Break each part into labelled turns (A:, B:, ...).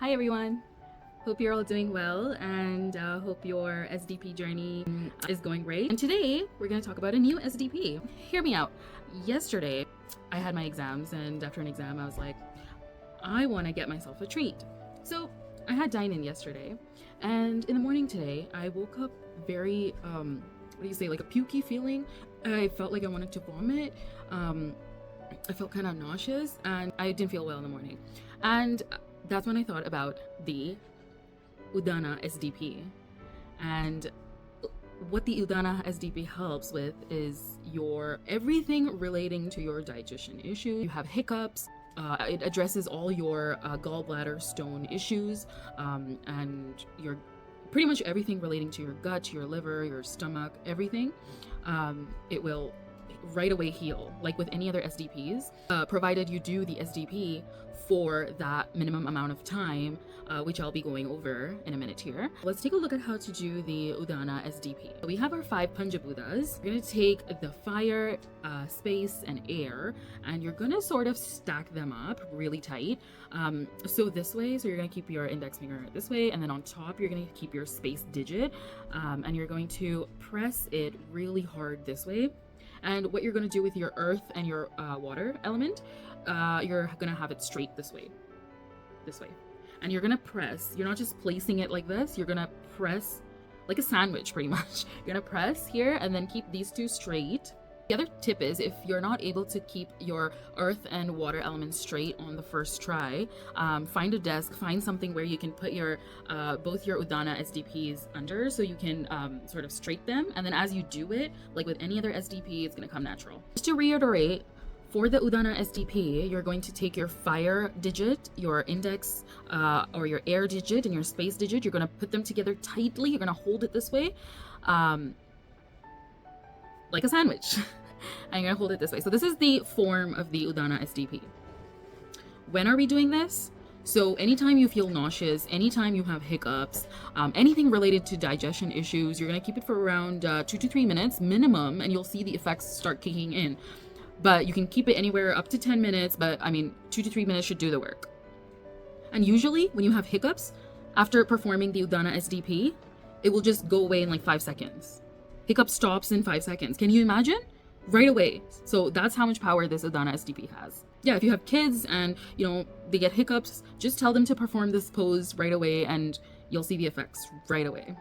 A: Hi everyone! Hope you're all doing well and hope your SDP journey is going great. And today we're going to talk about a new SDP. Hear me out. Yesterday I had my exams, and after an exam I was like, I want to get myself a treat. So I had dine-in yesterday, and in the morning today I woke up very, like a pukey feeling. I felt like I wanted to vomit. I felt kind of nauseous and I didn't feel well in the morning. And that's when I thought about the Udaana SDP. And what the Udaana SDP helps with is your everything relating to your digestion issues. You have hiccups. It addresses all your gallbladder stone issues, and your pretty much everything relating to your gut, your liver, your stomach, everything. It will right away heal, like with any other SDPs, provided you do the SDP for that minimum amount of time, which I'll be going over in a minute here. Let's take a look at how to do the Udaana SDP. We have our 5 Panchabuddhas. We're going to take the fire, space, and air, and you're going to sort of stack them up really tight. So this way, so you're going to keep your index finger this way, and then on top you're going to keep your space digit, and you're going to press it really hard this way. And what you're going to do with your earth and your water element, you're going to have it straight this way. And you're going to press. You're not just placing it like this. You're going to press like a sandwich, pretty much. You're going to press here and then keep these two straight. The other tip is, if you're not able to keep your earth and water elements straight on the first try, find a desk, find something where you can put your both your Udaana SDPs under, so you can sort of straight them. And then as you do it, like with any other SDP, it's going to come natural. Just to reiterate, for the Udaana SDP, you're going to take your fire digit, your index or your air digit, and your space digit. You're going to put them together tightly. You're going to hold it this way, like a sandwich. And you're going to hold it this way. So this is the form of the Udaana SDP. When are we doing this? So anytime you feel nauseous, anytime you have hiccups, anything related to digestion issues, you're going to keep it for around 2 to 3 minutes minimum, and you'll see the effects start kicking in. But you can keep it anywhere up to 10 minutes, but I mean 2 to 3 minutes should do the work. And usually when you have hiccups, after performing the Udaana SDP, it will just go away in like 5 seconds. Hiccup stops in 5 seconds. Can you imagine? Right away. So that's how much power this Udaana SDP has. Yeah, if you have kids and they get hiccups, just tell them to perform this pose right away and you'll see the effects right away.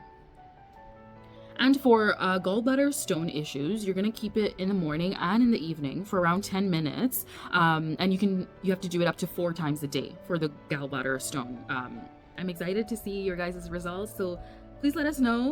A: And for gallbladder stone issues, you're going to keep it in the morning and in the evening for around 10 minutes. And you have to do it up to 4 times a day for the gallbladder stone. I'm excited to see your guys' results, so please let us know